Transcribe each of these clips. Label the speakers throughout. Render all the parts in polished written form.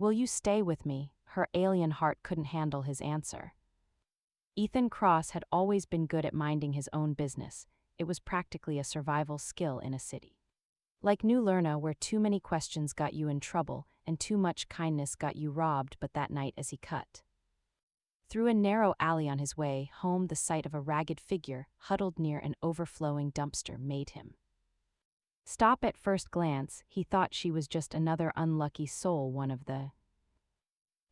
Speaker 1: Will you stay with me? Her alien heart couldn't handle his answer. Ethan Cross had always been good at minding his own business. It was practically a survival skill in a city. Like New Lerna, where too many questions got you in trouble and too much kindness got you robbed. But that night as he cut through a narrow alley on his way home, the sight of a ragged figure huddled near an overflowing dumpster made him stop. At first glance, he thought she was just another unlucky soul, one of the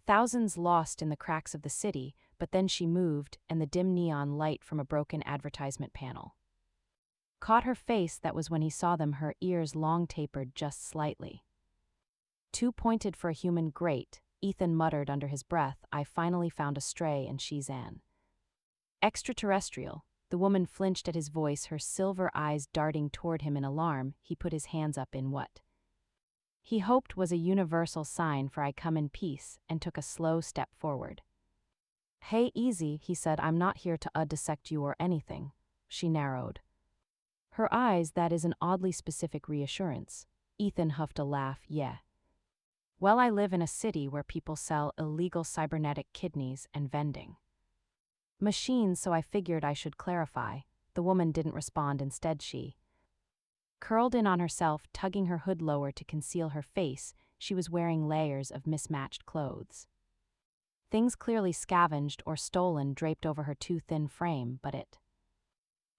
Speaker 1: thousands lost in the cracks of the city, but then she moved, and the dim neon light from a broken advertisement panel caught her face. That was when he saw them, her ears long tapered just slightly. Too pointed for a human. Great, Ethan muttered under his breath. I finally found a stray, and she's an extraterrestrial. The woman flinched at his voice, her silver eyes darting toward him in alarm. He put his hands up in what he hoped was a universal sign for I come in peace, and took a slow step forward. Hey, easy, he said. I'm not here to dissect you or anything. She narrowed her eyes. That is an oddly specific reassurance. Ethan huffed a laugh. Yeah. Well, I live in a city where people sell illegal cybernetic kidneys and vending machines, so I figured I should clarify. The woman didn't respond. Instead, she curled in on herself, tugging her hood lower to conceal her face. She was wearing layers of mismatched clothes. Things clearly scavenged or stolen draped over her too thin frame, but it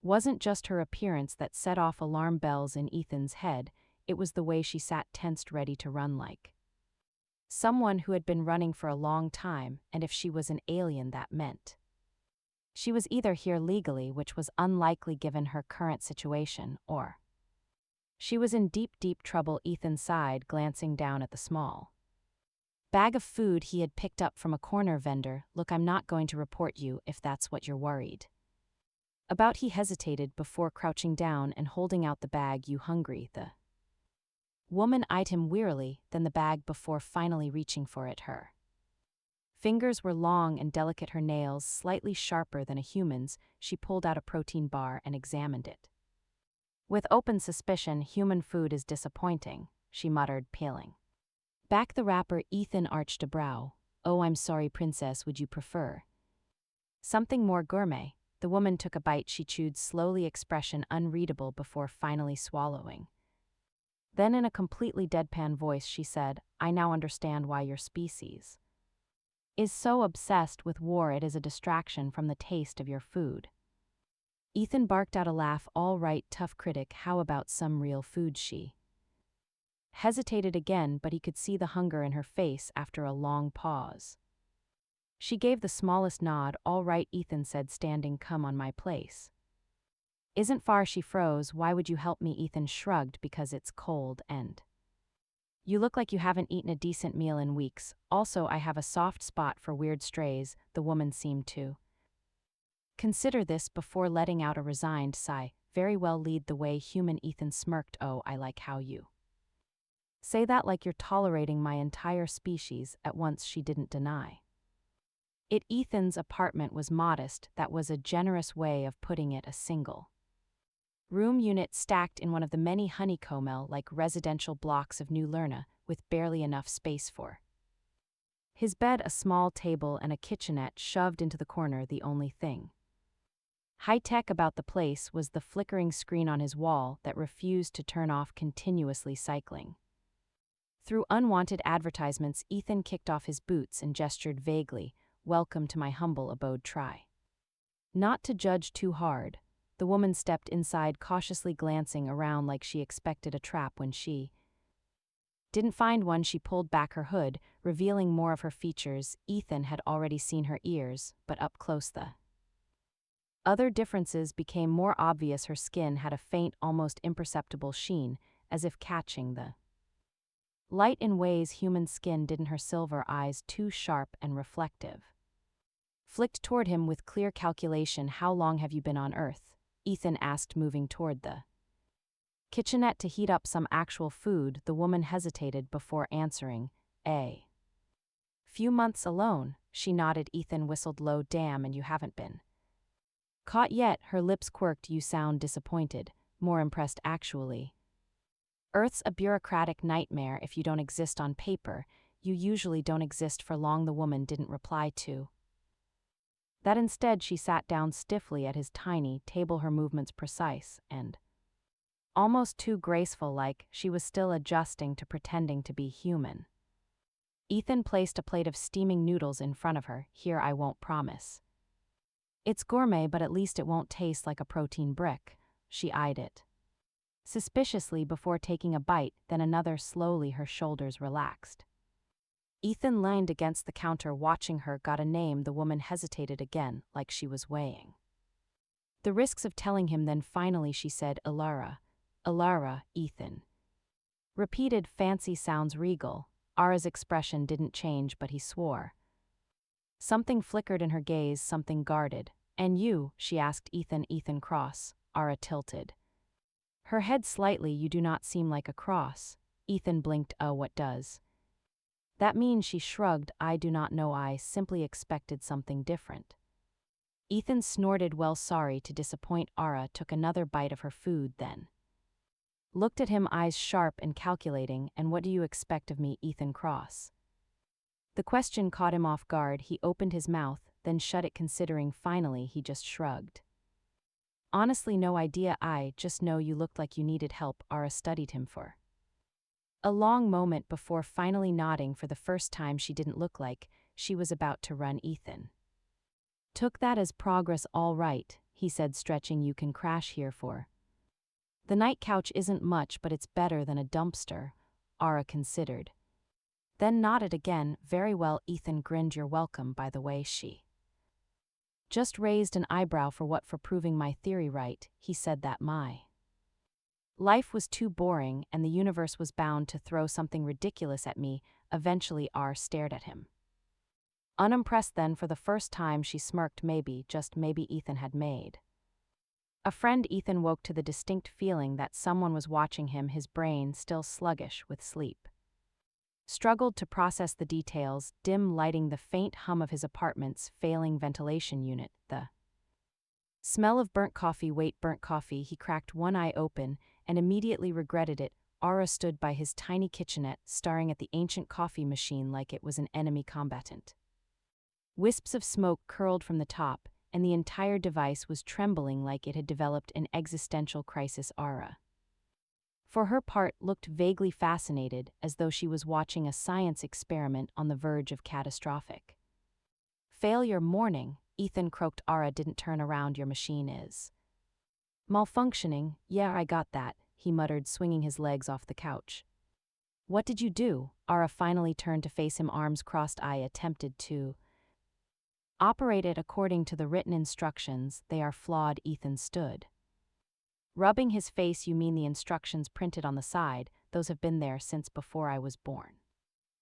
Speaker 1: wasn't just her appearance that set off alarm bells in Ethan's head. It was the way she sat, tensed, ready to run like someone who had been running for a long time. And if she was an alien, that meant she was either here legally, which was unlikely given her current situation, or she was in deep, deep trouble. Ethan sighed, glancing down at the small bag of food he had picked up from a corner vendor. Look, I'm not going to report you if that's what you're worried about. He hesitated before crouching down and holding out the bag. You hungry? The woman eyed him wearily, then the bag before finally reaching for it. Her fingers were long and delicate, her nails slightly sharper than a human's. She pulled out a protein bar and examined it with open suspicion. Human food is disappointing, she muttered, peeling back the wrapper. Ethan arched a brow. Oh, I'm sorry, princess. Would you prefer something more gourmet? The woman took a bite. She chewed slowly, expression unreadable, before finally swallowing. Then in a completely deadpan voice she said, I now understand why your species is so obsessed with war. It is a distraction from the taste of your food. Ethan barked out a laugh. All right, tough critic, how about some real food? She hesitated again, but he could see the hunger in her face after a long pause. She gave the smallest nod. All right, Ethan said, standing. Come on, my place isn't far. She froze. Why would you help me? Ethan shrugged. Because it's cold and you look like you haven't eaten a decent meal in weeks. Also, I have a soft spot for weird strays. The woman seemed to consider this before letting out a resigned sigh. Very well, lead the way, human. Ethan smirked. Oh, I like how you say that, like you're tolerating my entire species at once. She didn't deny it. Ethan's apartment was modest. That was a generous way of putting it. A single room unit stacked in one of the many honeycomb-like residential blocks of New Lerna, with barely enough space for his bed, a small table, and a kitchenette shoved into the corner. The only thing high-tech about the place was the flickering screen on his wall that refused to turn off, continuously cycling through unwanted advertisements. Ethan kicked off his boots and gestured vaguely. Welcome to my humble abode. Try not to judge too hard. The woman stepped inside, cautiously glancing around like she expected a trap. When she didn't find one, she pulled back her hood, revealing more of her features. Ethan had already seen her ears, but up close the other differences became more obvious. Her skin had a faint, almost imperceptible sheen, as if catching the light in ways human skin didn't. Her silver eyes, too sharp and reflective, flicked toward him with clear calculation. How long have you been on Earth? Ethan asked, moving toward the kitchenette to heat up some actual food. The woman hesitated before answering. A few months alone, she nodded. Ethan whistled low. Damn, and you haven't been caught yet? Her lips quirked. You sound disappointed. More impressed, actually. Earth's a bureaucratic nightmare if you don't exist on paper. you usually don't exist for long," the woman didn't reply to. That instead she sat down stiffly at his tiny table, her movements precise and almost too graceful, like she was still adjusting to pretending to be human. Ethan placed a plate of steaming noodles in front of her. "Here, I won't promise. It's gourmet, but at least it won't taste like a protein brick." She eyed it suspiciously before taking a bite, then another. Slowly her shoulders relaxed. Ethan leaned against the counter watching her. "Got a name?" The woman hesitated again, like she was weighing the risks of telling him. Then finally she said, "Alara." "Alara," Ethan repeated. "Fancy sounds regal." Ara's expression didn't change, but he swore. Something flickered in her gaze, something guarded. "And you?" she asked Ethan. "Ethan Cross." Ara tilted her head slightly. "You do not seem like a Cross." Ethan blinked. "Oh, what does that mean?" She shrugged. "I do not know. I simply expected something different." Ethan snorted. "Well, sorry to disappoint." Ara took another bite of her food, then looked at him, eyes sharp and calculating. "And what do you expect of me, Ethan Cross?" The question caught him off guard. He opened his mouth, then shut it, considering. Finally, he just shrugged. "Honestly, no idea. I just know you looked like you needed help." Ara studied him for a long moment before finally nodding. For the first time, she didn't look like she was about to run. Ethan took that as progress. "All right," he said, stretching. "You can crash here for the night. Couch isn't much, but it's better than a dumpster." Ara considered, then nodded again. "Very well." Ethan grinned. "You're welcome, by the way." She just raised an eyebrow. "For what?" "For proving my theory right." He said that my life was too boring and the universe was bound to throw something ridiculous at me. Eventually, R stared at him unimpressed. Then for the first time she smirked. Maybe, just maybe, Ethan had made a friend. Ethan woke to the distinct feeling that someone was watching him. His brain, still sluggish with sleep, struggled to process the details. Dim lighting, the faint hum of his apartment's failing ventilation unit, the smell of burnt coffee. Wait, burnt coffee? He cracked one eye open and immediately regretted it. Ara stood by his tiny kitchenette, staring at the ancient coffee machine like it was an enemy combatant. Wisps of smoke curled from the top, and the entire device was trembling like it had developed an existential crisis. Ara, for her part, looked vaguely fascinated, as though she was watching a science experiment on the verge of catastrophic failure. "Morning," Ethan croaked. Ara didn't turn around. "Your machine is malfunctioning." "Yeah, I got that," he muttered, swinging his legs off the couch. "What did you do?" Ara finally turned to face him, arms crossed. "I attempted to operate it according to the written instructions. They are flawed." Ethan stood, rubbing his face. "You mean the instructions printed on the side? Those have been there since before I was born."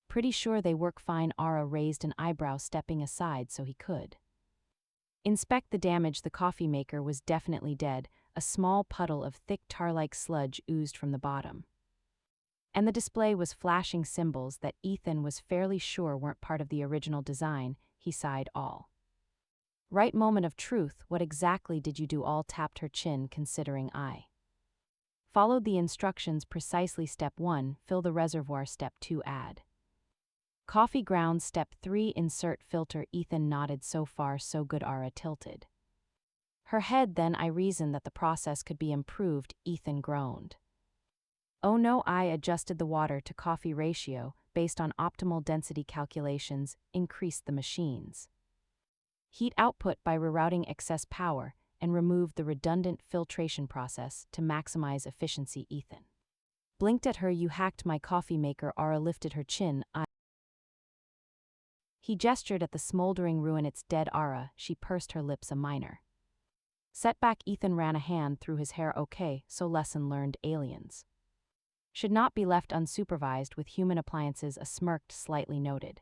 Speaker 1: "Pretty sure they work fine." Ara raised an eyebrow, stepping aside so he could inspect the damage. The coffee maker was definitely dead. A small puddle of thick tar-like sludge oozed from the bottom, and the display was flashing symbols that Ethan was fairly sure weren't part of the original design. He sighed. "All right, moment of truth. What exactly did you do?" All tapped her chin, considering. "I followed the instructions precisely. Step 1, fill the reservoir. Step 2, add coffee grounds. Step 3, insert filter." Ethan nodded. "So far, so good." Ara tilted her head. "Then I reasoned that the process could be improved." Ethan groaned. "Oh no, I adjusted the water to coffee ratio based on optimal density calculations, increased the machine's heat output by rerouting excess power, and removed the redundant filtration process to maximize efficiency." Ethan blinked at her. "You hacked my coffee maker." Ara lifted her chin. He gestured at the smoldering ruin. "It's dead." Ara, she pursed her lips. "A minor setback." Ethan ran a hand through his hair. "Okay, so lesson learned. Aliens should not be left unsupervised with human appliances." A smirked, slightly noted.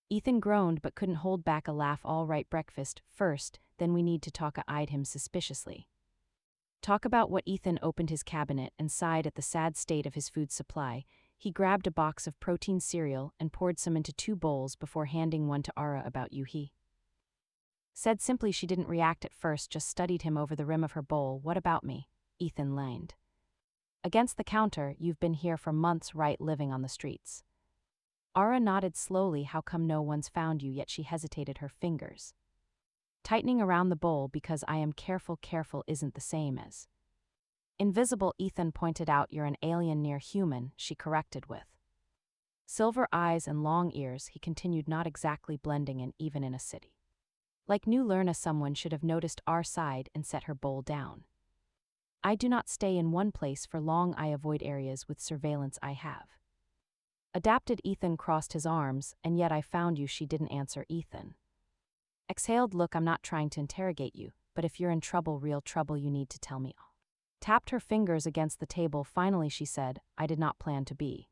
Speaker 1: Ethan groaned but couldn't hold back a laugh. "All right, breakfast first, then we need to talk." Eyed him suspiciously. "Talk about what?" Ethan opened his cabinet and sighed at the sad state of his food supply. He grabbed a box of protein cereal and poured some into 2 bowls before handing one to Ara. "About you," he said simply. She didn't react at first, just studied him over the rim of her bowl. "What about me?" Ethan leaned against the counter. "You've been here for months, right? Living on the streets." Ara nodded slowly. How come no one's found you yet? She hesitated, her fingers tightening around the bowl. Because I am careful. Careful isn't the same as invisible, Ethan pointed out. You're an alien near human, she corrected with silver eyes and long ears. He continued, not exactly blending in even in a city. Like New Lerna, someone should have noticed our side and set her bowl down. I do not stay in one place for long. I avoid areas with surveillance. I have adapted. Ethan crossed his arms. And yet I found you. She didn't answer. Ethan exhaled. Look, I'm not trying to interrogate you, but if you're in trouble, real trouble, you need to tell me all. Tapped her fingers against the table. Finally, she said, I did not plan to be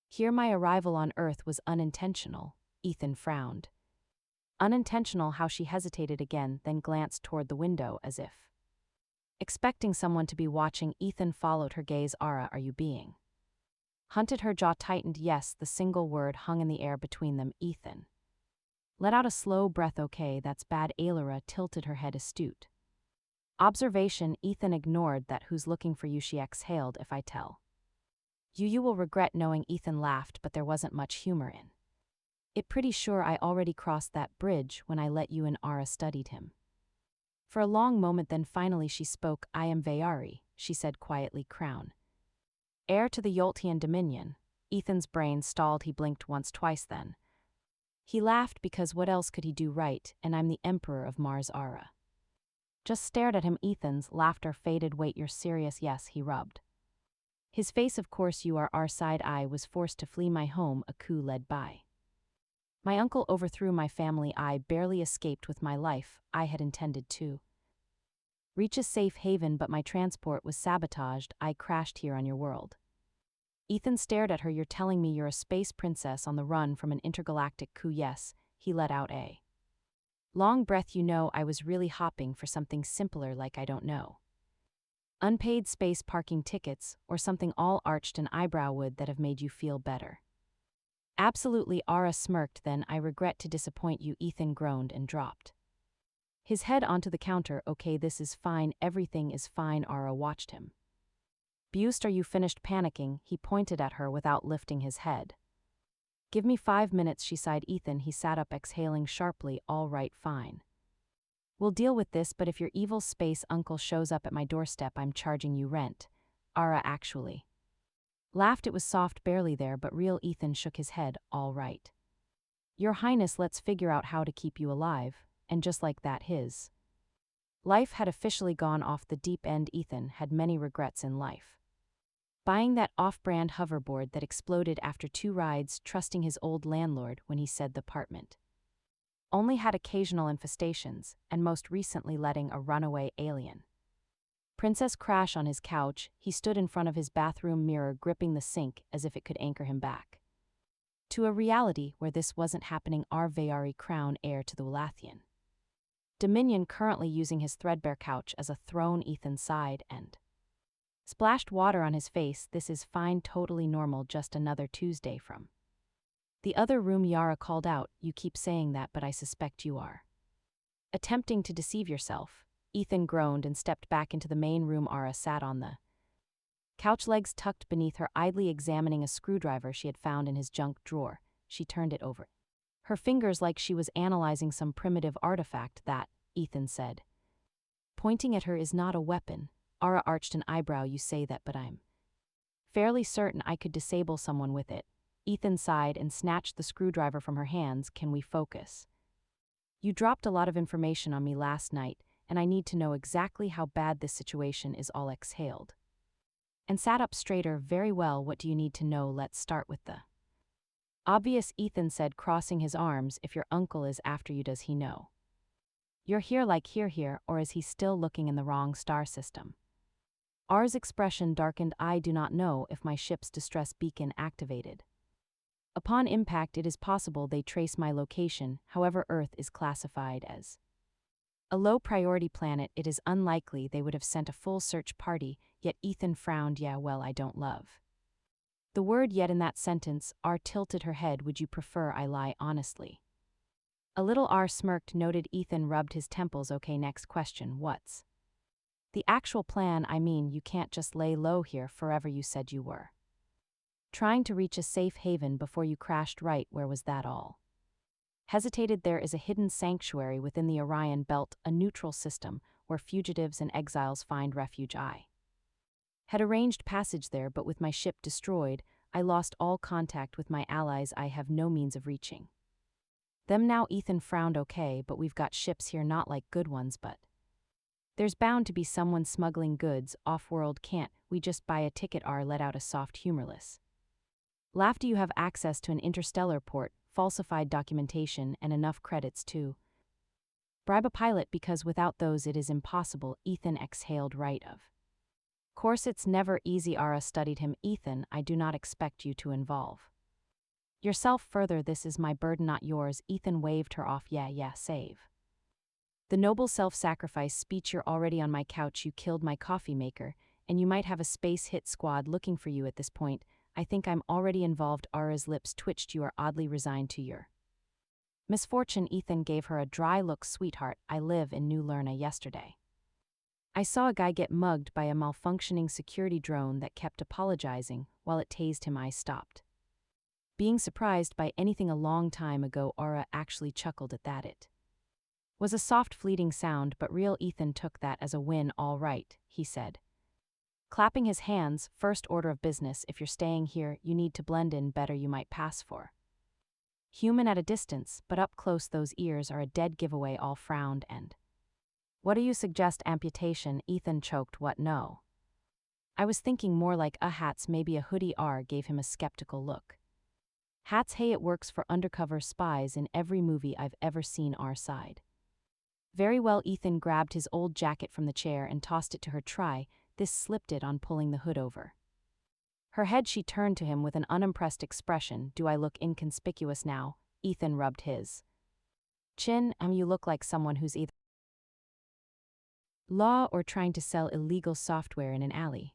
Speaker 1: here. My arrival on Earth was unintentional. Ethan frowned. Unintentional? How? She hesitated again, then glanced toward the window as if expecting someone to be watching. Ethan followed her gaze. Ara, are you being hunted? Her jaw tightened. Yes, the single word hung in the air between them. Ethan let out a slow breath. Okay, that's bad. Alara tilted her head. Astute observation. Ethan ignored that. Who's looking for you? She exhaled. If I tell you, you will regret knowing. Ethan laughed, but there wasn't much humor in it. Pretty sure I already crossed that bridge when I let you in. Ara studied him for a long moment, then finally she spoke. I am Vayari, she said quietly, crown heir to the Yoltian Dominion. Ethan's brain stalled. He blinked once, twice, then he laughed, because what else could he do? Right, and I'm the Emperor of Mars. Ara just stared at him. Ethan's laughter faded. Wait, you're serious? Yes, he rubbed his face. Of course you are. Our side. I was forced to flee my home, a coup led by my uncle overthrew my family. I barely escaped with my life. I had intended to reach a safe haven, but my transport was sabotaged. I crashed here on your world. Ethan stared at her. You're telling me you're a space princess on the run from an intergalactic coup? Yes, he let out a long breath. You know, I was really hopping for something simpler, like, I don't know, unpaid space parking tickets, or something all arched and eyebrow would that have made you feel better. Absolutely. Ara smirked. Then I regret to disappoint you. Ethan groaned and dropped his head onto the counter. Okay, this is fine. Everything is fine. Ara watched him. Bust, are you finished panicking? He pointed at her without lifting his head. Give me 5 minutes, she sighed. Ethan, he sat up, exhaling sharply. All right, fine. We'll deal with this, but if your evil space uncle shows up at my doorstep, I'm charging you rent. Ara actually laughed. It was soft, barely there, but real. Ethan shook his head. All right. Your Highness, let's figure out how to keep you alive. And just like that, his life had officially gone off the deep end. Ethan had many regrets in life. Buying that off-brand hoverboard that exploded after 2 rides, trusting his old landlord when he said the apartment only had occasional infestations, and most recently letting a runaway alien princess crash on his couch. He stood in front of his bathroom mirror, gripping the sink as if it could anchor him back to a reality where this wasn't happening. Vayari, crown heir to the Walathian Dominion, currently using his threadbare couch as a throne. Ethan sighed and splashed water on his face. This is fine, totally normal, just another Tuesday from the other room. Yara called out, you keep saying that, but I suspect you are attempting to deceive yourself. Ethan groaned and stepped back into the main room. Ara sat on the couch, legs tucked beneath her, idly examining a screwdriver she had found in his junk drawer. She turned it over her fingers like she was analyzing some primitive artifact. That, Ethan said, pointing at her, is not a weapon. Ara arched an eyebrow. You say that, but I'm fairly certain I could disable someone with it. Ethan sighed and snatched the screwdriver from her hands. Can we focus? You dropped a lot of information on me last night, and I need to know exactly how bad this situation is. All exhaled and sat up straighter. Very well, what do you need to know? Let's start with the obvious, Ethan said, crossing his arms. If your uncle is after you, does he know you're here? Like here, or is he still looking in the wrong star system? R's expression darkened. I do not know if my ship's distress beacon activated upon impact. It is possible they trace my location. However, Earth is classified as a low-priority planet. It is unlikely they would have sent a full search party. Yet Ethan frowned. Yeah, well, I don't love the word yet in that sentence. R tilted her head. Would you prefer I lie honestly? A little. R smirked, noted. Ethan rubbed his temples. Okay, next question. What's the actual plan? I mean, you can't just lay low here forever. You said you were Trying to reach a safe haven before you crashed right where was that all? Hesitated there is a hidden sanctuary within the Orion Belt, a neutral system where fugitives and exiles find refuge. I had arranged passage there, but with my ship destroyed, I lost all contact with my allies. I have no means of reaching them now. Ethan frowned. Okay, but we've got ships here, not like good ones, but there's bound to be someone smuggling goods off-world. Can't we just buy a ticket? R let out a soft, humorless laugh. Do you have access to an interstellar port, falsified documentation, and enough credits to bribe a pilot? Because without those it is impossible. Ethan exhaled. Right of course it's never easy. Ara studied him. Ethan, I do not expect you to involve yourself further. This is my burden, not yours. Ethan waved her off. Yeah, save the noble self-sacrifice speech. You're already on my couch. You killed my coffee maker, and you might have a space hit squad looking for you at this point. I think I'm already involved. Ara's lips twitched. You are oddly resigned to your misfortune. Ethan gave her a dry look. Sweetheart, I live in New Lerna. Yesterday I saw a guy get mugged by a malfunctioning security drone that kept apologizing while it tased him. I stopped being surprised by anything a long time ago. Ara actually chuckled at that. It was a soft, fleeting sound, but real. Ethan took that as a win. All right, he said, clapping his hands. First order of business, if you're staying here, you need to blend in better. You might pass for human at a distance, but up close those ears are a dead giveaway. All frowned. And what do you suggest? Amputation? Ethan choked. What? No. I was thinking more like hats, maybe a hoodie. R gave him a skeptical look. Hats? Hey, it works for undercover spies in every movie I've ever seen. R sighed. Very well. Ethan grabbed his old jacket from the chair and tossed it to her. Try this. Slipped it on, pulling the hood over her head. She turned to him with an unimpressed expression. Do I look inconspicuous now? Ethan rubbed his chin. You look like someone who's either law or trying to sell illegal software in an alley.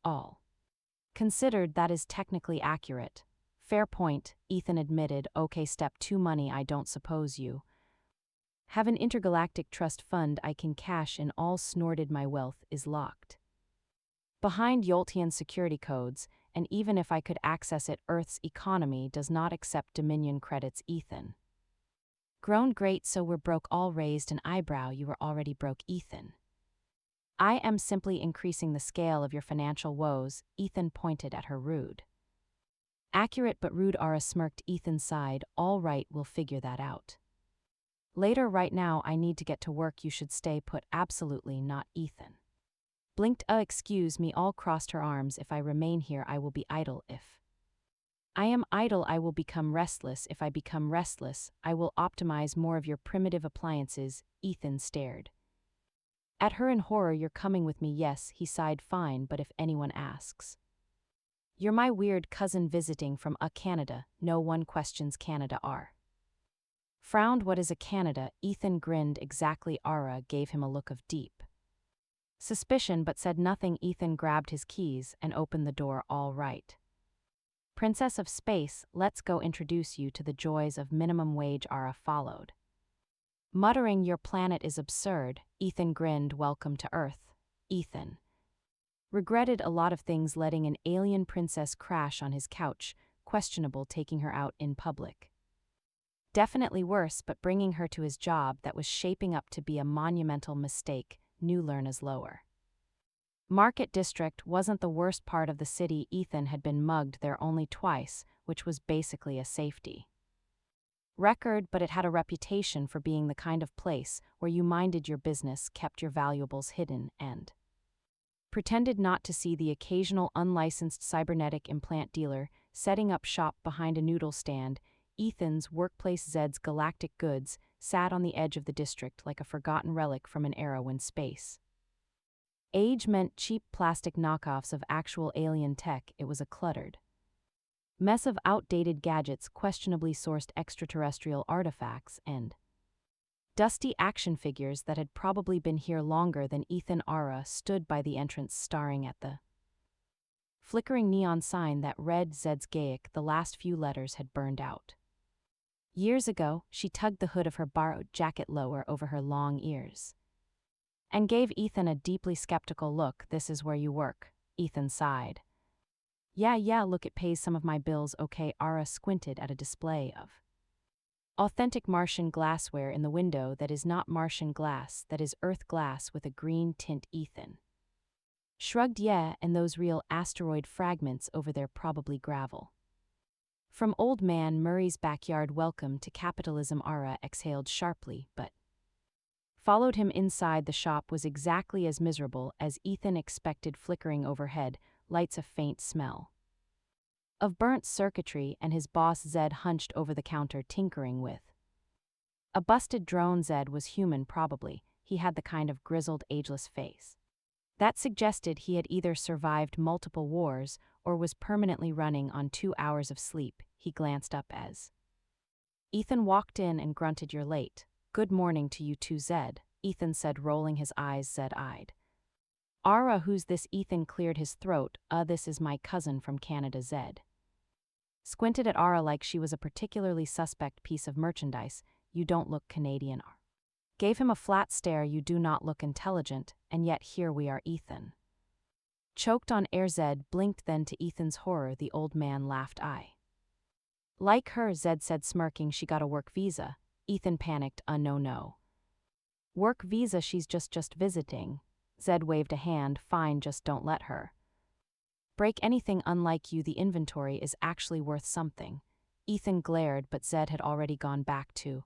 Speaker 1: All considered, that is technically accurate. Fair point, Ethan admitted. Okay, step 2, money. I don't suppose you have an intergalactic trust fund I can cash in? All snorted. My wealth is locked behind Yoltian security codes, and even if I could access it, Earth's economy does not accept Dominion credits. Ethan groaned. Great, so we're broke? All raised an eyebrow. You were already broke, Ethan. I am simply increasing the scale of your financial woes. Ethan pointed at her. Rude. Accurate but rude. Ara smirked. Ethan sighed. All right, we'll figure that out later. Right now I need to get to work. You should stay put. Absolutely not. Ethan blinked. Excuse me. All crossed her arms. If I remain here, I will be idle. If I am idle, I will become restless. If I become restless, I will optimize more of your primitive appliances. Ethan stared at her in horror. You're coming with me? Yes, he sighed. Fine, but if anyone asks, you're my weird cousin visiting from Canada. No one questions Canada. R frowned. What is a Canada? Ethan grinned. Exactly. Ara gave him a look of deep suspicion but said nothing. Ethan grabbed his keys and opened the door. All right, Princess of Space, let's go introduce you to the joys of minimum wage. Ara followed, muttering, your planet is absurd. Ethan grinned. Welcome to Earth. Ethan regretted a lot of things, letting an alien princess crash on his couch, questionable taking her out in public. Definitely worse, but bringing her to his job that was shaping up to be a monumental mistake. New Lerna's lower Market District wasn't the worst part of the city. Ethan had been mugged there only twice, which was basically a safety record, but it had a reputation for being the kind of place where you minded your business, kept your valuables hidden, and pretended not to see the occasional unlicensed cybernetic implant dealer setting up shop behind a noodle stand. Ethan's workplace, Zed's Galactic Goods, sat on the edge of the district like a forgotten relic from an era when space age meant cheap plastic knockoffs of actual alien tech. It was a cluttered mess of outdated gadgets, questionably sourced extraterrestrial artifacts, and dusty action figures that had probably been here longer than Ethan. Ara stood by the entrance staring at the flickering neon sign that read Zed's Gaic. The last few letters had burned out years ago. She tugged the hood of her borrowed jacket lower over her long ears and gave Ethan a deeply skeptical look. This is where you work. Ethan sighed. Yeah, look, it pays some of my bills, okay. Ara squinted at a display of authentic Martian glassware in the window that is not Martian glass, that is Earth glass with a green tint. Ethan shrugged. Yeah, and those real asteroid fragments over there, probably gravel. From Old Man Murray's backyard. Welcome to capitalism. Ara exhaled sharply, but followed him inside. The shop was exactly as miserable as Ethan expected. Flickering overhead lights, a faint smell of burnt circuitry, and his boss Zed hunched over the counter tinkering with a busted drone. Zed was human, probably. He had the kind of grizzled, ageless face that suggested he had either survived multiple wars or was permanently running on 2 hours of sleep. He glanced up as Ethan walked in and grunted, "You're late." "Good morning to you too, Zed," Ethan said, rolling his eyes. Zed eyed Ara. "Who's this?" Ethan cleared his throat. This is my cousin from Canada." Zed squinted at Ara like she was a particularly suspect piece of merchandise. "You don't look Canadian." Ara gave him a flat stare. "You do not look intelligent, and yet here we are." Ethan choked on air. Zed blinked, then to Ethan's horror, the old man laughed. "I like her," Zed said, smirking. "She got a work visa." Ethan panicked. No. Work visa? She's just visiting." Zed waved a hand. "Fine, just don't let her break anything. Unlike you, the inventory is actually worth something." Ethan glared, but Zed had already gone back to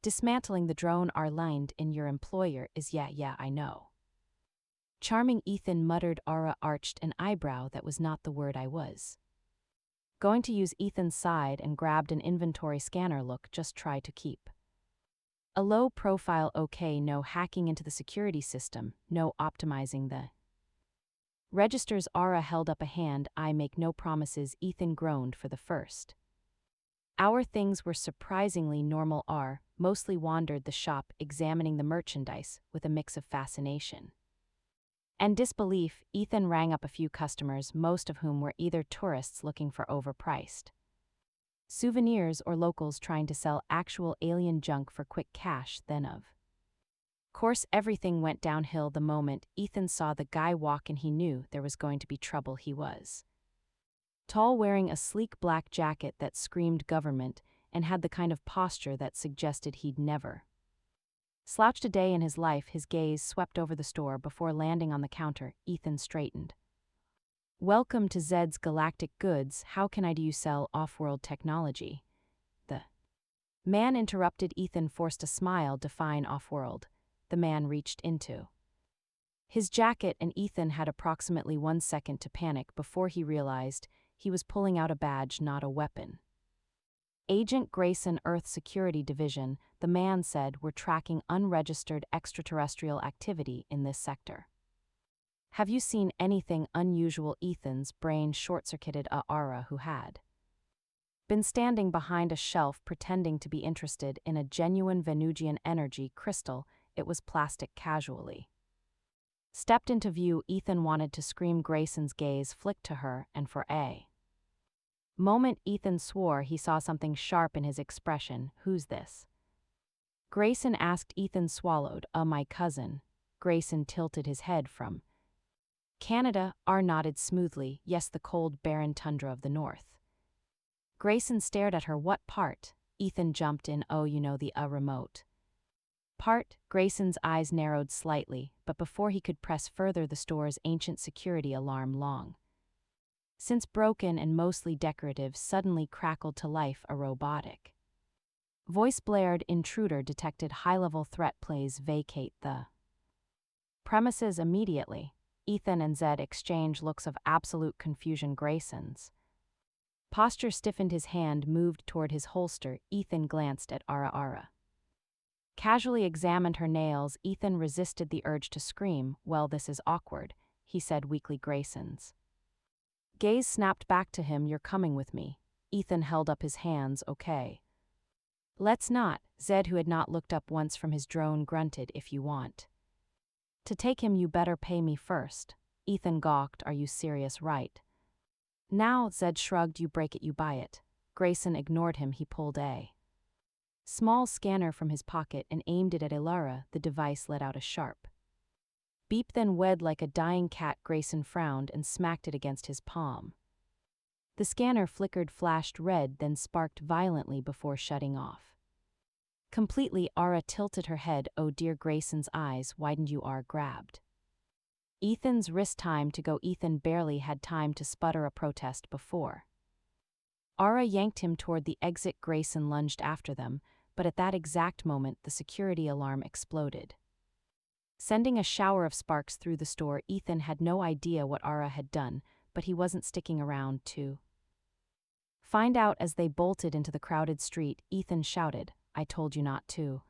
Speaker 1: dismantling the drone. "Are lined in your employer is." Yeah, I know." "Charming," Ethan muttered. Ara arched an eyebrow. "That was not the word I was going to use." Ethan sighed and grabbed an inventory scanner. "Look, just try to keep a low profile, okay? No hacking into the security system, no optimizing the registers." Ara held up a hand. "I make no promises." Ethan groaned. For the first hour things were surprisingly normal. Ara mostly wandered the shop, examining the merchandise with a mix of fascination and disbelief. Ethan rang up a few customers, most of whom were either tourists looking for overpriced souvenirs or locals trying to sell actual alien junk for quick cash. Then of course everything went downhill the moment Ethan saw the guy walk in. He knew there was going to be trouble. He was tall, wearing a sleek black jacket that screamed government, and had the kind of posture that suggested he'd never slouched a day in his life. His gaze swept over the store before landing on the counter. Ethan straightened. "Welcome to Zed's Galactic Goods. How can I do you sell off-world technology?" The man interrupted. Ethan forced a smile. "Define off-world." The man reached into his jacket, and Ethan had approximately 1 second to panic before he realized he was pulling out a badge, not a weapon. "Agent Grayson, Earth Security Division," the man said. "We're tracking unregistered extraterrestrial activity in this sector. Have you seen anything unusual?" Ethan's brain short-circuited. Ara, who had been standing behind a shelf pretending to be interested in a genuine Venusian energy crystal, it was plastic, casually stepped into view. Ethan wanted to scream. Grayson's gaze flicked to her, and for a moment Ethan swore he saw something sharp in his expression. "Who's this?" Grayson asked. Ethan swallowed. My cousin." Grayson tilted his head. "From Canada?" Ar nodded smoothly. "Yes, the cold, barren tundra of the north." Grayson stared at her. "What part?" Ethan jumped in. "Oh, you know, the remote part." Grayson's eyes narrowed slightly, but before he could press further, the store's ancient security alarm, long since broken and mostly decorative, suddenly crackled to life. A robotic voice blared. "Intruder detected. High-level threat. Please vacate the premises immediately." Ethan and Zed exchanged looks of absolute confusion. Grayson's posture stiffened. His hand moved toward his holster. Ethan glanced at Ara. Ara casually examined her nails. Ethan resisted the urge to scream. "Well, this is awkward," he said weakly. Grayson's gaze snapped back to him. "You're coming with me." Ethan held up his hands. "Okay. Let's not." Zed, who had not looked up once from his drone, grunted. "If you want to take him, you better pay me first." Ethan gawked. "Are you serious right now?" Zed shrugged. "You break it, you buy it." Grayson ignored him. He pulled a small scanner from his pocket and aimed it at Ilara. The device let out a sharp Beep then wed like a dying cat. Grayson frowned and smacked it against his palm. The scanner flashed red, then sparked violently before shutting off. Completely, Ara tilted her head. Oh dear. Grayson's eyes widened. You are grabbed. Ethan's wrist. Time to go. Ethan barely had time to sputter a protest before Ara yanked him toward the exit. Grayson lunged after them, but at that exact moment the security alarm exploded, sending a shower of sparks through the store. Ethan had no idea what Ara had done, but he wasn't sticking around to find out. As they bolted into the crowded street, Ethan shouted, I told you not to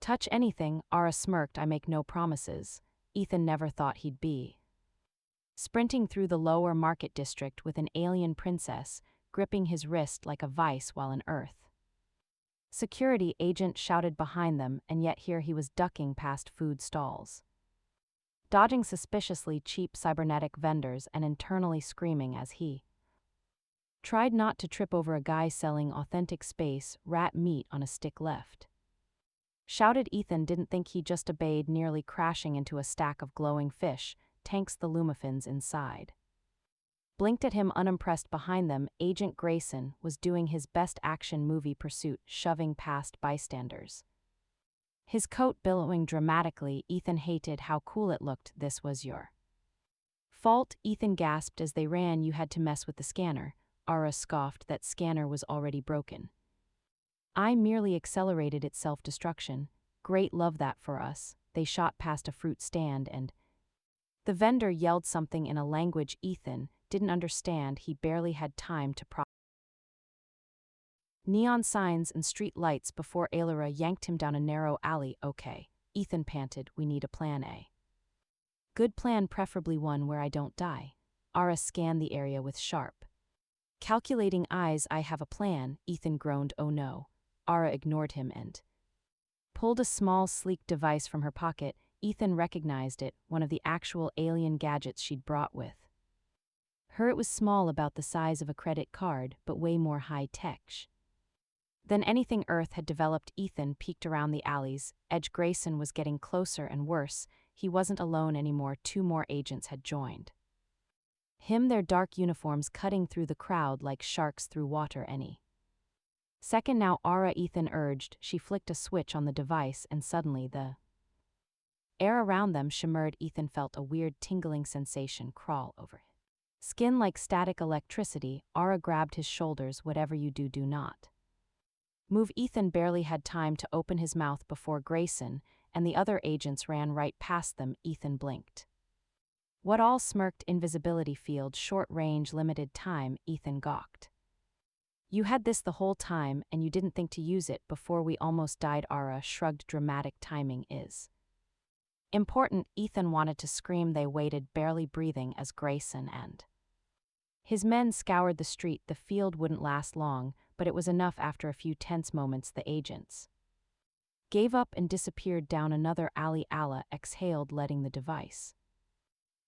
Speaker 1: touch anything. Ara smirked. I make no promises. Ethan never thought he'd be sprinting through the lower market district with an alien princess gripping his wrist like a vice while an Earth security agent shouted behind them, and yet here he was ducking past food stalls, dodging suspiciously cheap cybernetic vendors and internally screaming as he tried not to trip over a guy selling authentic space rat meat on a stick. Left, shouted. Ethan didn't think he just obeyed, nearly crashing into a stack of glowing fish tanks. The lumafins inside blinked at him unimpressed. Behind them, Agent Grayson was doing his best action movie pursuit, shoving past bystanders, his coat billowing dramatically. Ethan hated how cool it looked. This was your fault, Ethan gasped as they ran. You had to mess with the scanner. Ara scoffed. That scanner was already broken. I merely accelerated its self-destruction. Great, love that for us. They shot past a fruit stand and the vendor yelled something in a language Ethan didn't understand. He barely had time to process neon signs and street lights before Alara yanked him down a narrow alley. Okay, Ethan panted. We need a plan A. Good plan, preferably one where I don't die. Ara scanned the area with sharp, calculating eyes. I have a plan, Ethan groaned. Oh no. Ara ignored him and pulled a small, sleek device from her pocket. Ethan recognized it, one of the actual alien gadgets she'd brought with her. It was small, about the size of a credit card, but way more high-tech than anything Earth had developed. Ethan peeked around the alleys. Edge. Grayson was getting closer, and worse, he wasn't alone anymore. 2 more agents had joined him, their dark uniforms cutting through the crowd like sharks through water any second now. Ara, Ethan urged. She flicked a switch on the device, and suddenly the air around them shimmered. Ethan felt a weird tingling sensation crawl over his skin like static electricity. Ara grabbed his shoulders. Whatever you do, do not move. Ethan barely had time to open his mouth before Grayson and the other agents ran right past them. Ethan blinked. What all? Smirked. Invisibility field, short range, limited time. Ethan gawked. You had this the whole time, and you didn't think to use it before we almost died. Ara shrugged. Dramatic timing is important. Ethan wanted to scream. They waited, barely breathing, as Grayson and his men scoured the street. The field wouldn't last long, but it was enough. After a few tense moments, the agents gave up and disappeared down another alley. Ala exhaled, letting the device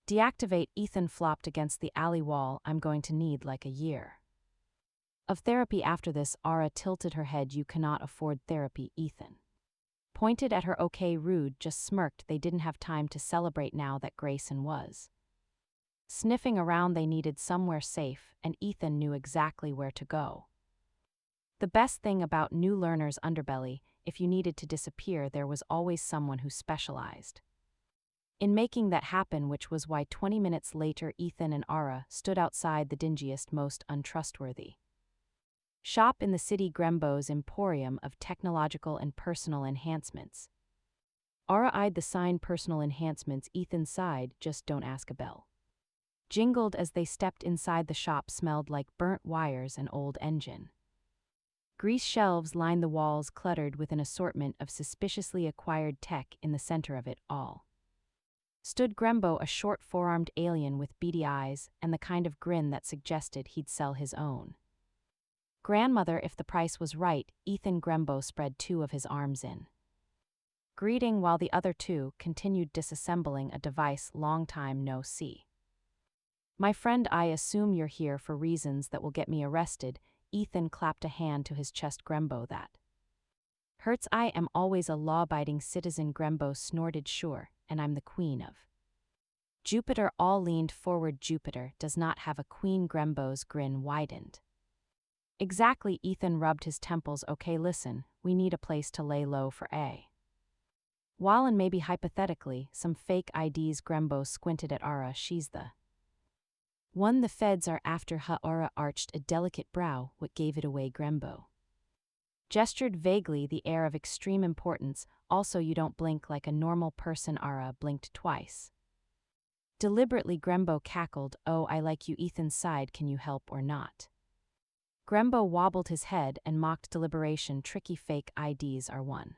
Speaker 1: deactivate. Ethan flopped against the alley wall. I'm going to need like a year of therapy after this. Ara tilted her head. You cannot afford therapy. Ethan pointed at her. Okay, rude. Just smirked. They didn't have time to celebrate now that Grayson was sniffing around. They needed somewhere safe, and Ethan knew exactly where to go. The best thing about new learners' underbelly, if you needed to disappear, there was always someone who specialized in making that happen, which was why 20 minutes later Ethan and Ara stood outside the dingiest, most untrustworthy shop in the city, Grembo's Emporium of Technological and Personal Enhancements. Ara eyed the sign, personal enhancements. Ethan sighed. Just don't ask. A bell jingled as they stepped inside. The shop smelled like burnt wires and old engine grease. Shelves lined the walls, cluttered with an assortment of suspiciously acquired tech. In the center of it all stood Grembo, a short, four-armed alien with beady eyes and the kind of grin that suggested he'd sell his own grandmother if the price was right. Ethan Grembo spread 2 of his arms in greeting while the other 2 continued disassembling a device. Long time no see. My friend, I assume you're here for reasons that will get me arrested. Ethan clapped a hand to his chest. Grembo, that Hurts, I am always a law-abiding citizen, Grembo snorted. Sure, and I'm the queen of Jupiter. All leaned forward. Jupiter does not have a queen. Grembo's grin widened. Exactly, Ethan rubbed his temples. Okay, listen, we need a place to lay low for a while and maybe hypothetically, some fake IDs. Grembo squinted at Ara. She's the one the feds are after. Ara arched a delicate brow. What gave it away? Grembo gestured vaguely, the air of extreme importance. Also, you don't blink like a normal person. Ara blinked twice. Deliberately, Grembo cackled. Oh, I like you. Ethan sighed. Can you help or not? Grembo wobbled his head and mocked deliberation. Tricky fake IDs are one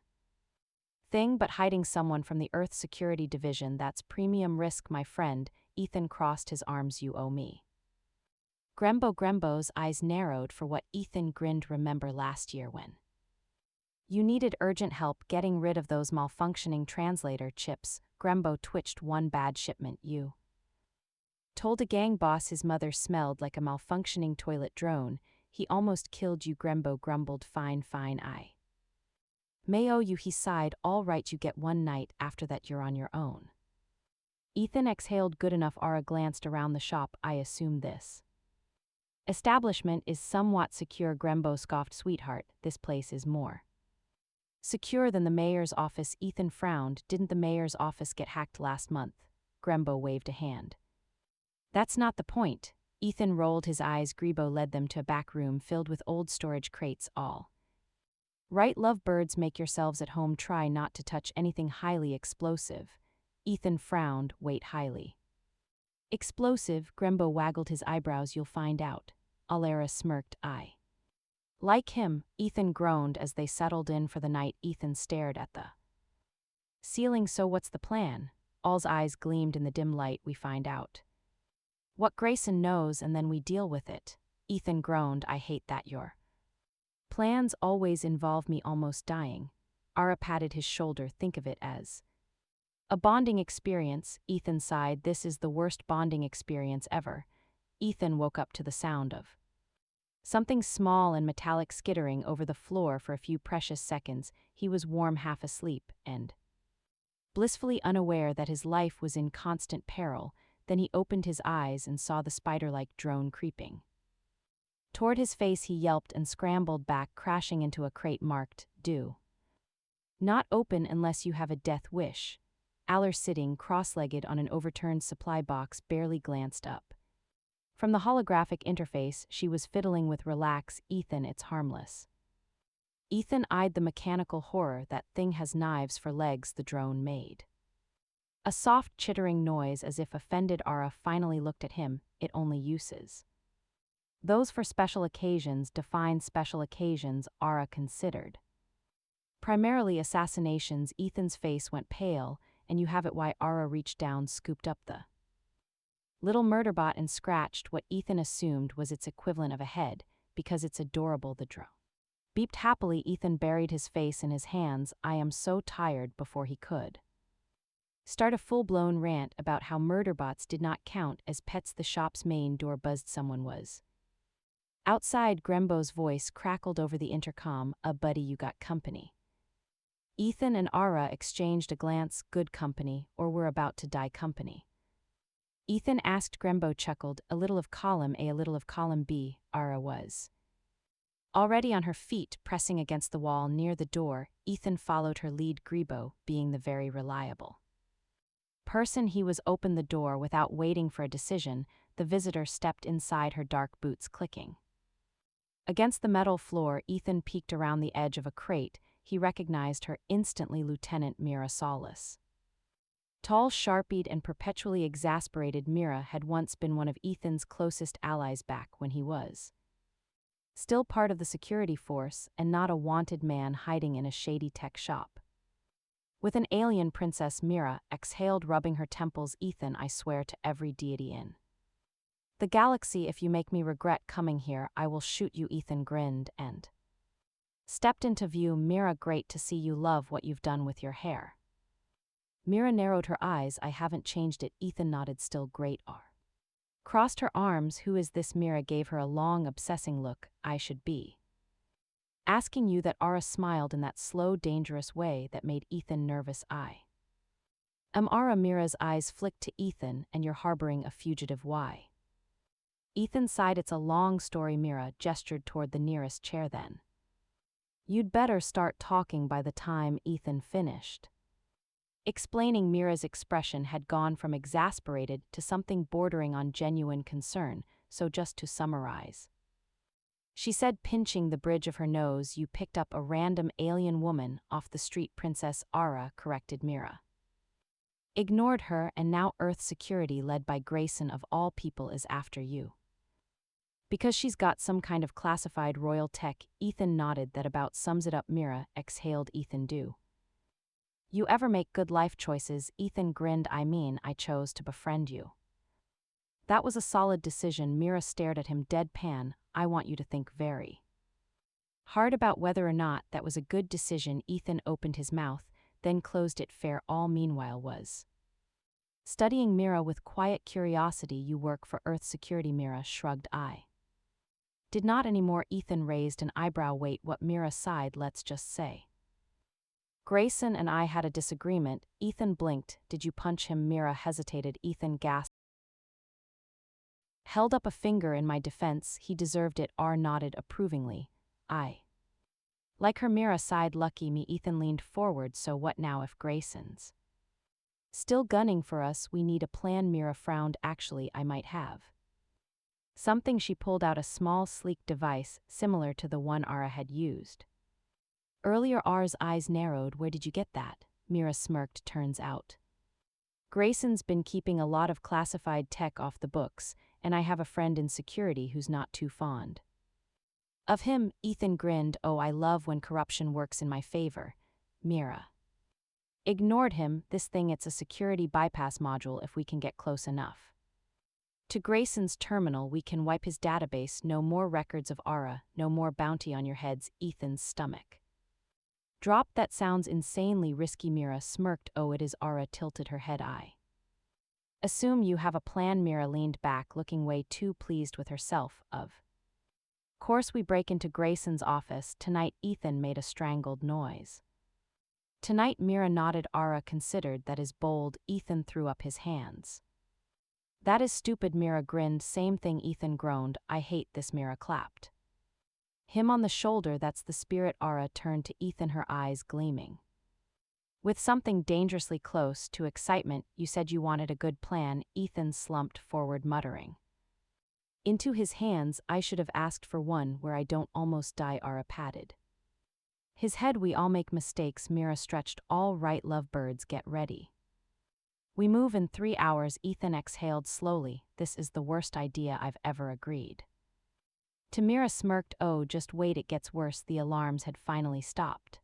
Speaker 1: thing, but hiding someone from the Earth Security Division, that's premium risk, my friend. Ethan crossed his arms. You owe me. Grembo's eyes narrowed. For what? Ethan grinned. Remember last year when you needed urgent help getting rid of those malfunctioning translator chips? Grembo twitched. One bad shipment. You told a gang boss his mother smelled like a malfunctioning toilet drone. He almost killed you. Grembo grumbled. Fine, I may owe you. He sighed. All right, you get one night. After that you're on your own. Ethan exhaled. Good enough. Ara glanced around the shop. I assume this establishment is somewhat secure. Grembo scoffed. Sweetheart, this place is more secure than the mayor's office. Ethan frowned. Didn't the mayor's office get hacked last month? Grembo waved a hand. That's not the point. Ethan rolled his eyes. Grembo led them to a back room filled with old storage crates. All right, lovebirds, make yourselves at home. Try not to touch anything highly explosive. Ethan frowned. Wait, highly explosive? Grembo waggled his eyebrows. You'll find out. Alara smirked. I like him. Ethan groaned as they settled in for the night. Ethan stared at the ceiling. So what's the plan? All's eyes gleamed in the dim light. We find out what Grayson knows and then we deal with it. Ethan groaned. I hate that your plans always involve me almost dying. Ara patted his shoulder. Think of it as a bonding experience. Ethan sighed. This is the worst bonding experience ever. Ethan woke up to the sound of something small and metallic skittering over the floor. For a few precious seconds, he was warm, half asleep, and blissfully unaware that his life was in constant peril. Then he opened his eyes and saw the spider-like drone creeping toward his face. He yelped and scrambled back, crashing into a crate marked, Do not open unless you have a death wish. Aller, sitting cross-legged on an overturned supply box, barely glanced up from the holographic interface. She was fiddling with Relax, Ethan, it's harmless. Ethan eyed the mechanical horror. That thing has knives for legs. The drone made a soft chittering noise as if offended. Ara finally looked at him. It only uses those for special occasions. Define special occasions. Ara considered. Primarily assassinations. Ethan's face went pale. And you have it. Why? Ara reached down, scooped up the little murderbot and scratched what Ethan assumed was its equivalent of a head, because it's adorable. The drone beeped happily. Ethan buried his face in his hands. I am so tired. Before he could start a full-blown rant about how murderbots did not count as pets, the shop's main door buzzed. Someone was outside. Grembo's voice crackled over the intercom. Buddy, you got company. Ethan and Ara exchanged a glance. Good company, or we're about to die company? Ethan asked. Grembo chuckled. A little of column A, a little of column B. Ara was already on her feet, pressing against the wall near the door. Ethan followed her lead. Grembo, being the very reliable person he was, opened the door without waiting for a decision. The visitor stepped inside, her dark boots clicking against the metal floor. Ethan peeked around the edge of a crate. He recognized her instantly. Lieutenant Mira Solis. Tall, sharp-eyed, and perpetually exasperated, Mira had once been one of Ethan's closest allies back when he was still part of the security force and not a wanted man hiding in a shady tech shop with an alien princess. Mira exhaled, rubbing her temples. Ethan, I swear to every deity in the galaxy, if you make me regret coming here, I will shoot you. Ethan grinned and stepped into view. Mira, great to see you. Love what you've done with your hair. Mira narrowed her eyes. I haven't changed it. Ethan nodded. Still great. Crossed her arms. Who is this? Mira gave her a long, obsessing look. I should be asking you that Ara smiled in that slow, dangerous way that made Ethan nervous. Ara. Mira's eyes flicked to Ethan, and you're harboring a fugitive. Why? Ethan sighed. It's a long story. Mira gestured toward the nearest chair. Then you'd better start talking. By the time Ethan finished explaining, Mira's expression had gone from exasperated to something bordering on genuine concern. So just to summarize, she said, pinching the bridge of her nose, you picked up a random alien woman off the street. Princess Ara, corrected Mira. Ignored her, and now Earth security, led by Grayson of all people, is after you. Because she's got some kind of classified royal tech. Ethan nodded. That about sums it up. Mira exhaled. Ethan, do you ever make good life choices? Ethan grinned. I mean, I chose to befriend you. That was a solid decision. Mira stared at him deadpan. I want you to think very hard about whether or not that was a good decision. Ethan opened his mouth, then closed it. Fair. All meanwhile was studying Mira with quiet curiosity. You work for Earth security? Mira shrugged. I did not anymore. Ethan raised an eyebrow. Wait, what? Mira sighed. Let's just say Grayson and I had a disagreement. Ethan blinked. Did you punch him? Mira hesitated. Ethan gasped, held up a finger. In my defense, he deserved it. R nodded approvingly. I like her. Mira sighed. Lucky me. Ethan leaned forward. So what now? If Grayson's still gunning for us, we need a plan. Mira frowned. Actually, I might have something. She pulled out a small, sleek device similar to the one Ara had used earlier. R's eyes narrowed. Where did you get that? Mira smirked. Turns out Grayson's been keeping a lot of classified tech off the books, and I have a friend in security who's not too fond of him. Ethan grinned. Oh, I love when corruption works in my favor. Mira ignored him. This thing, it's a security bypass module. If we can get close enough to Grayson's terminal, we can wipe his database. No more records of Ara, no more bounty on your heads. Ethan's stomach dropped. That sounds insanely risky. Mira smirked. Oh, it is. Ara tilted her head. I assume you have a plan. Mira leaned back, looking way too pleased with herself. Of course, we break into Grayson's office tonight. Ethan made a strangled noise. Tonight? Mira nodded. Ara considered. That is bold. Ethan threw up his hands. That is stupid. Mira grinned. Same thing. Ethan groaned. I hate this. Mira clapped him on the shoulder. That's the spirit. Ara turned to Ethan, her eyes gleaming with something dangerously close to excitement. You said you wanted a good plan. Ethan slumped forward, muttering into his hands. I should have asked for one where I don't almost die. Ara patted his head. We all make mistakes. Mira stretched. All right, lovebirds, get ready. We move in 3 hours. Ethan exhaled slowly. This is the worst idea I've ever agreed to. Mira smirked. Oh, just wait, it gets worse. The alarms had finally stopped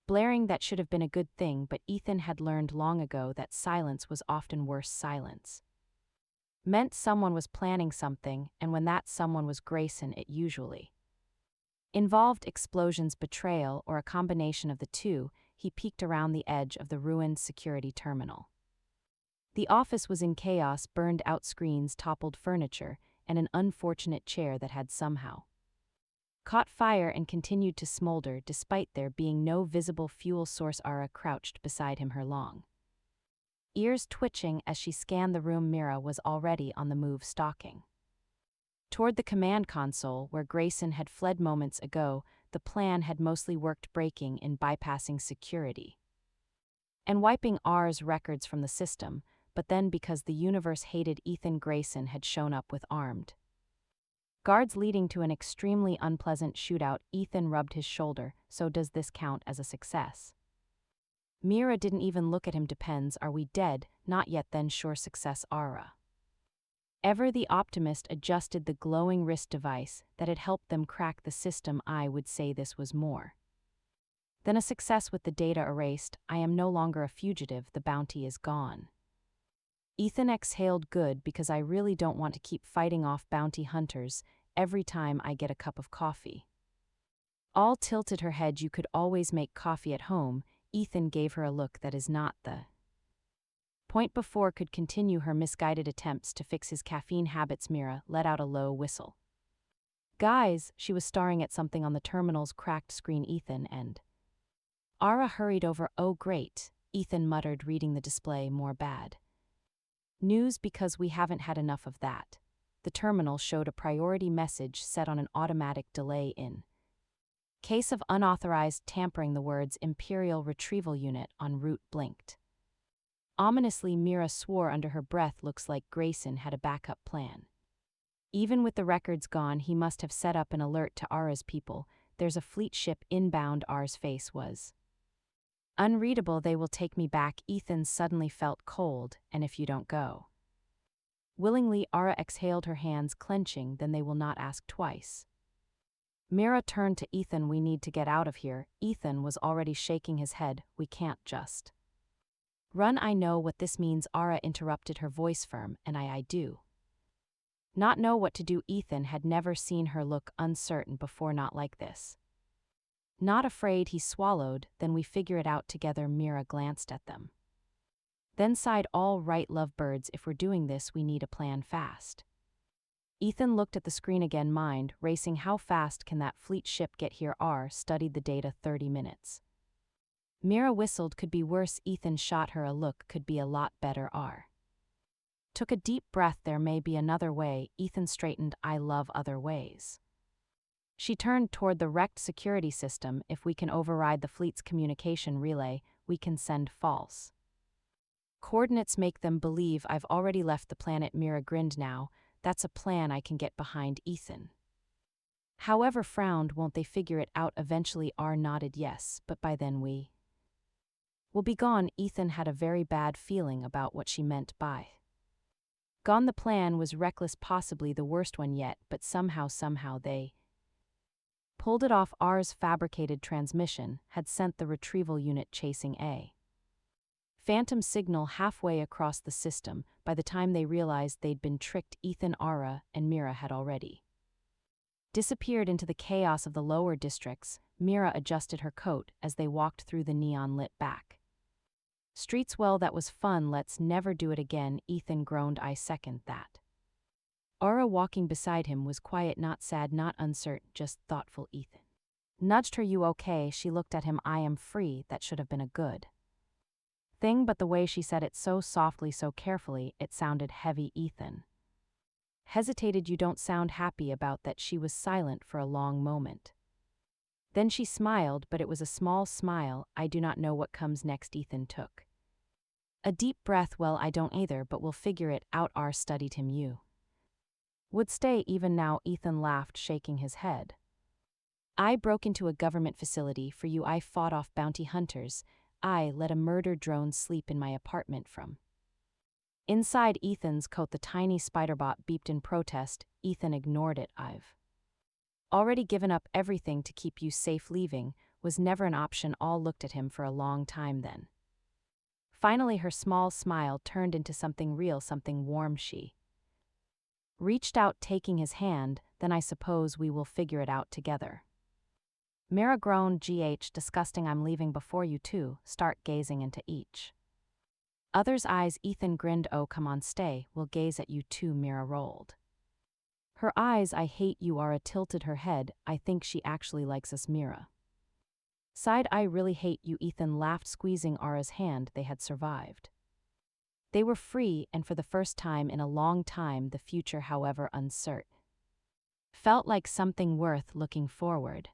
Speaker 1: blaring. That should have been a good thing, but Ethan had learned long ago that silence was often worse. Silence meant someone was planning something, and when that someone was Grayson, it usually involved explosions, betrayal, or a combination of the two. He peeked around the edge of the ruined security terminal. The office was in chaos. Burned out screens, toppled furniture, and an unfortunate chair that had somehow caught fire and continued to smolder despite there being no visible fuel source. Ara crouched beside him, her long ears twitching as she scanned the room. Mira was already on the move, stalking toward the command console where Grayson had fled moments ago. The plan had mostly worked, breaking in, bypassing security, and wiping R's records from the system. But then, because the universe hated Ethan, Grayson had shown up with armed guards, leading to an extremely unpleasant shootout. Ethan rubbed his shoulder. So does this count as a success? Mira didn't even look at him. Depends. Are we dead? Not yet. Then sure, success. Ara, ever the optimist, adjusted the glowing wrist device that had helped them crack the system. I would say this was more than a success. With the data erased, I am no longer a fugitive. The bounty is gone. Ethan exhaled. Good, because I really don't want to keep fighting off bounty hunters every time I get a cup of coffee. All tilted her head. You could always make coffee at home. Ethan gave her a look that is not the point. Before could continue her misguided attempts to fix his caffeine habits. Mira let out a low whistle. Guys, she was staring at something on the terminal's cracked screen. Ethan and Ara hurried over. Oh great, Ethan muttered, reading the display. More bad news because we haven't had enough of that. The terminal showed a priority message set on an automatic delay in case of unauthorized tampering. The words Imperial Retrieval Unit en route blinked. Ominously, Mira swore under her breath. Looks like Grayson had a backup plan. Even with the records gone, he must have set up an alert to Ara's people. There's a fleet ship inbound. Ara's face was unreadable. They will take me back. Ethan suddenly felt cold. And if you don't go willingly, Ara exhaled, her hands clenching. Then they will not ask twice. Mira turned to Ethan. We need to get out of here. Ethan was already shaking his head. We can't just run. I know what this means, Ara interrupted, her voice firm. And I do not know what to do. Ethan had never seen her look uncertain before, not like this. Not afraid, he swallowed. Then we figure it out together. Mira glanced at them, then sighed. All right, lovebirds, if we're doing this, we need a plan fast. Ethan looked at the screen again, mind racing. How fast can that fleet ship get here? R studied the data. 30 minutes. Mira whistled. Could be worse. Ethan shot her a look. Could be a lot better. R took a deep breath. There may be another way. Ethan straightened. I love other ways. She turned toward the wrecked security system. If we can override the fleet's communication relay, we can send false coordinates, make them believe I've already left the planet. Mira grinned. Now, that's a plan I can get behind. Ethan, however, frowned. Won't they figure it out eventually? R nodded. Yes, but by then we will be gone. Ethan had a very bad feeling about what she meant by gone. The plan was reckless, possibly the worst one yet, but somehow they pulled it off. R's fabricated transmission had sent the retrieval unit chasing a phantom signal halfway across the system. By the time they realized they'd been tricked, Ethan, Ara, and Mira had already disappeared into the chaos of the lower districts. Mira adjusted her coat as they walked through the neon-lit back streets. Well, that was fun. Let's never do it again. Ethan groaned. I second that. Ara, walking beside him, was quiet, not sad, not uncertain, just thoughtful. Ethan nudged her. You okay? She looked at him. I am free. That should have been a good thing, but the way she said it, so softly, so carefully, it sounded heavy. Ethan hesitated. You don't sound happy about that. She was silent for a long moment. Then she smiled, but it was a small smile. I do not know what comes next. Ethan took a deep breath. Well, I don't either, but we'll figure it out. R studied him. You would stay even now? Ethan laughed, shaking his head. I broke into a government facility for you. I fought off bounty hunters. I let a murder drone sleep in my apartment from inside Ethan's coat. The tiny spiderbot beeped in protest. Ethan ignored it. I've already given up everything to keep you safe. Leaving was never an option. All looked at him for a long time. Then finally her small smile turned into something real, something warm. She reached out, taking his hand. Then I suppose we will figure it out together. Mira groaned. Gh, disgusting. I'm leaving before you two start gazing into each other's eyes. Ethan grinned. Oh, come on, stay. We'll gaze at you too. Mira rolled her eyes. I hate you. Ara tilted her head. I think she actually likes us. Mira sighed. I really hate you. Ethan laughed, squeezing Ara's hand. They had survived. They were free, and for the first time in a long time, the future, however uncertain, felt like something worth looking forward